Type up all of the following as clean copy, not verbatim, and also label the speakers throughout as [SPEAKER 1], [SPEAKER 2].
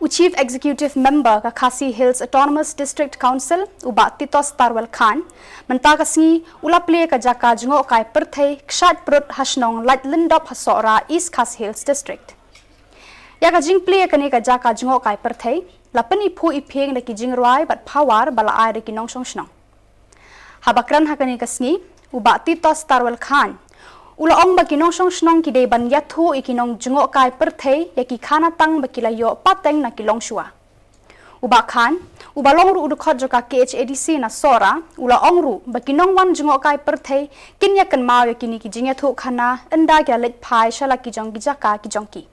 [SPEAKER 1] Chief Executive Member ka Khasi Hills Autonomous District Council uba Titos Tarwal Khan mentakasngi ulaple ka jaka jngo kai perthei kshat prut hasnong lat lindop hasora East Khasi Hills District. Ya ka jing ple ka ne ka jaka jngo kai perthei lapani phu ipheng na ki jingrwai bat phawar bala ai ki nong song snong. Habakran hakani kasngi uba Titos Tarwal Khan Ula ong bakinong song snong kide ban yathu ikinong jungo kai perthei yaki khana tang bakilayo pateng na kilong shua. Uba khan, uba long ru udukot joka KHADC na sora, ula ong ru bakinong wan jungo kai perthei kinya kan mau yakini ki jingyathu khana enda kya let phai shala ki jong gijaka ki jongki.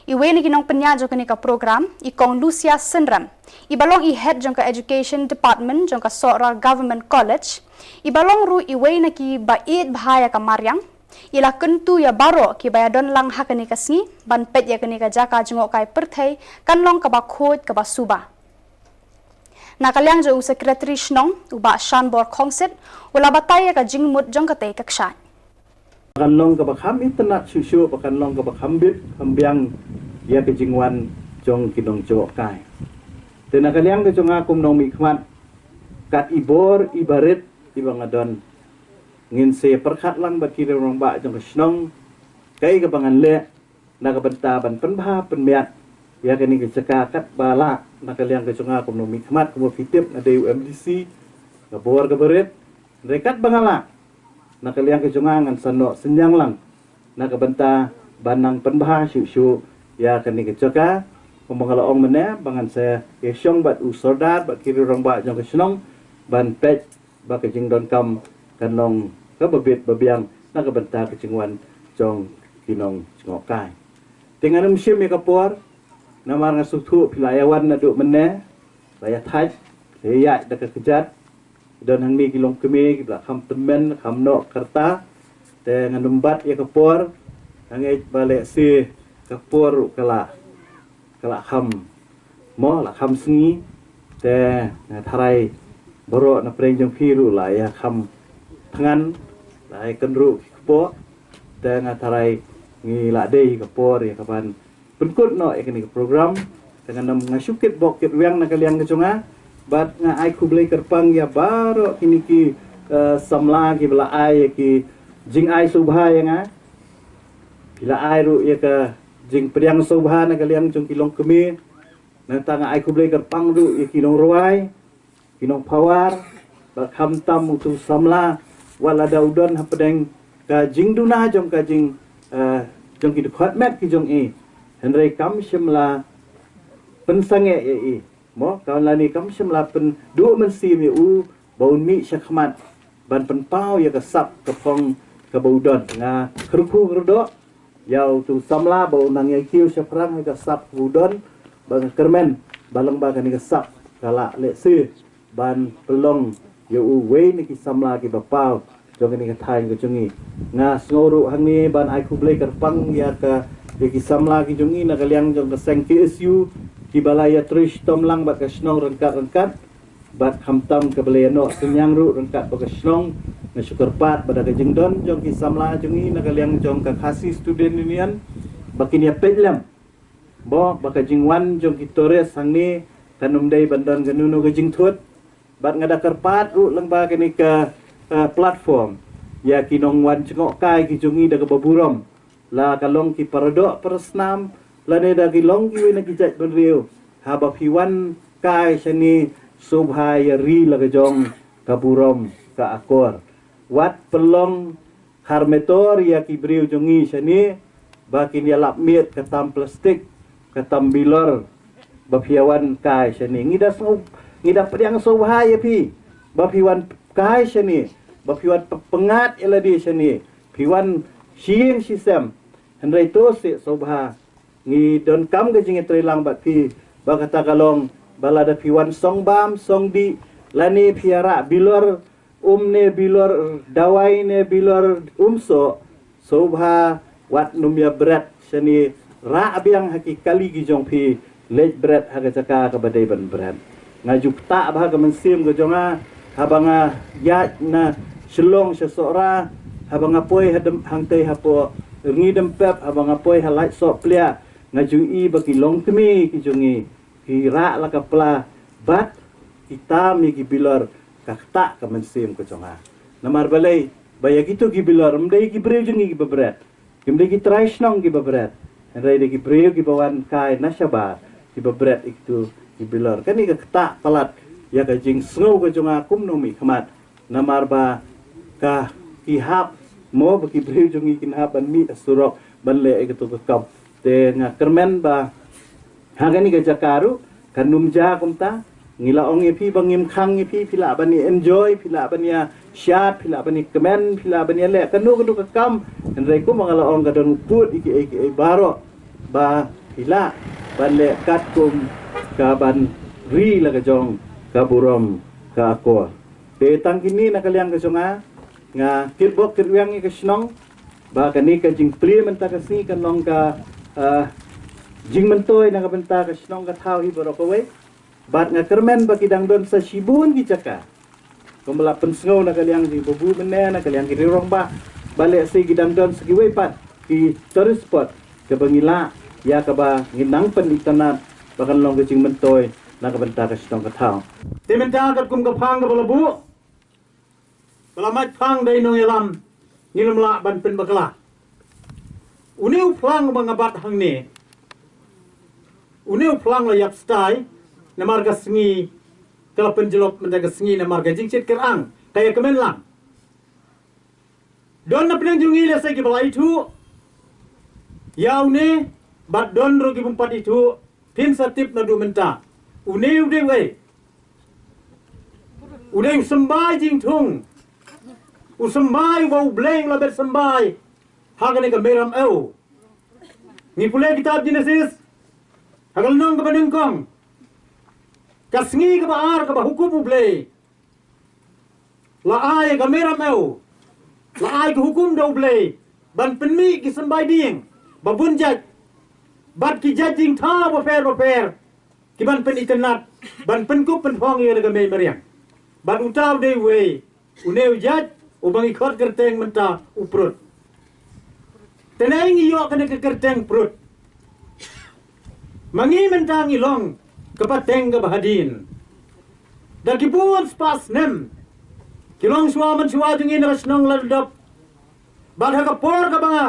[SPEAKER 1] Iwe ni kinong penya joka ni ka program ikong Lucia Sindram. Ibalong I head jong ka Education Department jong ka Sora Government College. Ibalong ru iwe na ki bait bahaya ka Maryang. Ila kentu ya baro ki bayadon lang hakani kasngi ban pet ya kani ka jaka jungo kai perthei kanlong ka ba khot ka ba suba. Nakalyang jo secretary snong uba Shanbor Khongset ula bataya ka jingmut jong ka te kakshat.
[SPEAKER 2] Kanlong ka ba kham internet susu ba kanlong ka ba khambit kambiang ya ke jingwan jong kinong jo kai. Tenakaliang ke jong akum nong mikmat kat ibor ibarit ibang adon ngin se perkat lang baki rong ba jong snong kai ka bangan le na ka benta ban penbha penmiat ya kani ke caka kat bala nakaliang ke jong akum nong mikmat kumo fitip na DUMDC ka bor ka berit rekat bangala nakaliang ke jong ngan sano senyang lang na ka benta banang penbha syu ya kani ke caka pemangalaong mana bangan saya yesong bat usordat bat kiri rong ba jong kesnong ban pet ba ke jing don kam kanong ka babit babiang na ka benta ke jingwan jong kinong ngokai dengan musim ya kapor na marang suthu pilayawan na do mana laya thai leya da ka kejat don hang ni kilong kemi kibla kham temen kham no kerta te nganumbat ya kapor hangai balik si kapor kala kham mo la kham sngi te tharai boro na preng jong phiru la ya kham thangan lai kenru po te tharai ngi la dei ka por ya kapan penkut no ekni program dengan nam ngasukit bokit wiang na kaliang kecunga bat nga ai kublai kerpang ya baro kini ki samla ki bela ai ki jing ai subha ya nga bila ai ru ya ka jing priang sobha na kaliang jong kilong kemi na tanga ai kublai kerpang ru ya kilong ruai kilong pawar ba kham tam tu samla wala daudon hapedeng ka jing duna jong ka jing jong ki dekat met ki jong e henry kam shimla pensange e mo kawan lani kam shimla pen du mensi mi u baun mi syakmat ban pen pau ya ka sap ka phong ka baudon nga khruku gerdo yau tu samla bau nang yang kiu syafrang ka sap budon bang kermen balang ba kan ka sap kala le si ban pelong yo we ni ki samla ki bapau jong ni ka thai ka chungi nga snoru hang ni ban ai kublai kerpang ya ka ki samla ki chungi na kaliang jong ka seng KSU ki balaya trish tomlang ba ka snong rengkat bat khamtam ka baleno senyang ru rengkat ba ka snong na syukur pat pada ka jingdon jong ki samla jungi na kaliang jong ka Khasi student union bakin ya pedlam bo baka jingwan jong ki tores hangni kanum dei bandon ganuno ka jingthut bat ngada karpat ru lengba kini ka platform ya kinong wan cengok kai ki jungi da ka baburom la kalong ki parado persnam la ne da ki long ki na ki jat benriu ha ba piwan kai sani subhaya ri la ka jong ka burom ka akor wat pelong harmetor ya kibriu jongi sani bakin ya lap miet katam plastik katam bilor bapiawan kai sani ngida pediang sobhaya pi bapiwan kai sani bapiwan pengat eladi sani piwan siing sistem hendrai to se sobha ngi don kam ke jingi trilang bat pi bakata kalong balada piwan songbam songdi lani piara bilor ne bilor dawai ne bilor umso sobha wat numya berat seni ra abiang hakikali gi jong pi lej berat haga caka ka badai ban berat ngajuk tak bah ka mensim ke jonga habanga ya na selong sesora habanga poi hadem hangtai hapo ngidem pep habanga poi halai sok plia ngajui bagi long kemi ki jungi ki ra la ka pla bat kita mi ki bilor ka ta ka mensim ko jonga namar balai baya gitu ki bilor mdai ki breu jungi ki babret kimdai ki traishnong ki babret andai de ki breu ki bawan kai nasaba ki babret itu ki bilor kan ni ka ta palat ya ka jing sngo ko jonga kum no mi khamat namar ba ka ki hap mo bagi breu jungi kin haban mi asurok balle e to ka te nga kermen ba hagani ga jakaru kanum ja kumta ngila ong epi bangim khang epi pila bani enjoy pila bani syat pila bani kemen pila bani le kanu kanu kam ndai ku mangala ong ga don put iki baro ba pila balle kat kum ka ban ri la ga jong ka burom ka ko te tang kini na kaliang ga jonga nga kirbok kirwiang ki snong ba kani ka jing pri menta ka si kanong ka jing mentoy na kabenta ka snong ka thau hi borok we bat nga kermen ba kidang don sa sibun ki chaka kumala pensngau na kaliang di bubu menne na kaliang ki rirong ba bale si kidang don segi we pat ki tourist spot ke bangila ya ka ba nginang pen itanat bakan long ka jing mentoy na kabenta ka snong ka thau timenta ka kum ka phang ka balabu balamat phang dai no yalam ngilam la ban pen bakala uniu plang bangabat hang ni uniu plang la yap stai na marga sngi kala penjelop mendaga sngi na marga jingchit kerang kaya kemen lang don na penang jungi le sai ki balai thu yau ne bat don ro ki bumpat itu pin satip na du menta uniu de we uniu sembai jing thung usembai wau bleng la ber sembai hagane ka meram eu ni pule kitab Genesis hagal nong ka banengkong kasngi ka baar ka hukum ble la ai ka meram eu la ai ka hukum do ble ban penmi ki sembai ding babun jaj bat ki jajing tha bo fer ki ban pen internet ban pen ku pen phong ye ka me meriang ban utaw de we uneu jaj ubangi khot kerteng menta uprut teneng iyo kena ke kerteng prut mangi menta ngilong kapateng ka bahadin dan kibuan spas nem kilong suaman suwa jengin rasnong ladap badha ka por ka banga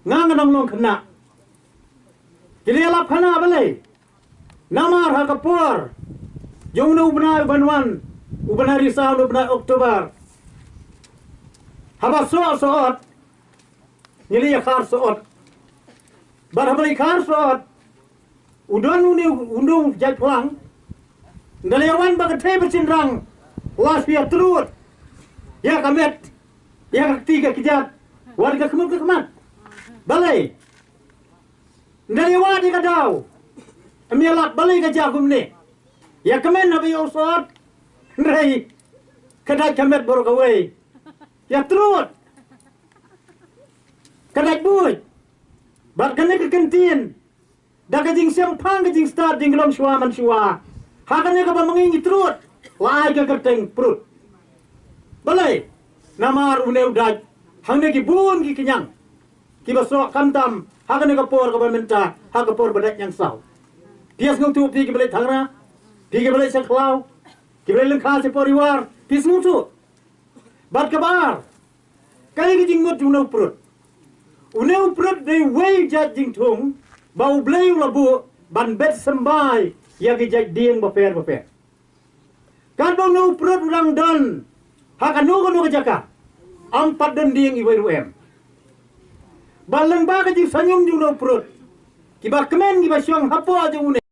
[SPEAKER 2] nganganong long kena kilialap khana balai namar ha ka por jong no ubna banwan ubna risau ubna oktober haba soot nyeli khar soot bar habali khar soot udon undung jai plang ndalewan ba te becinrang las pia trut ya kamet ya tiga kijat warga kemuk kemat balai ndalewan di kadau amialat balai ka jagum ne ya kemen nabi usot nrai kadai kamet boro kawai ya trut kadai buj bat kene ke kentin da ka jing siam phang ka jing start jing lom shwa man shwa ha ka ne ka ba mangi trut lai ka kerteng prut balai namar uneu daj hang ne ki bun ki kenyang ki baso kamtam ha ka ne ka por ka ba menta ha ka por badak yang sau pias ngong tu pi ki balai thangra pi ki balai saklau ki balai lengkha se poriwar pis mutu bat kabar kali ki jing mut uneu prut de wei jat jing thung bau bleu labu ban bet sembai ya ki jat ding baper kan bau neu prut urang don ha kan nu ka jaka ampat den ding iwai ruem baleng ba ka jing sanyum jung neu prut ki ba kemen ki ba syong hapo aja une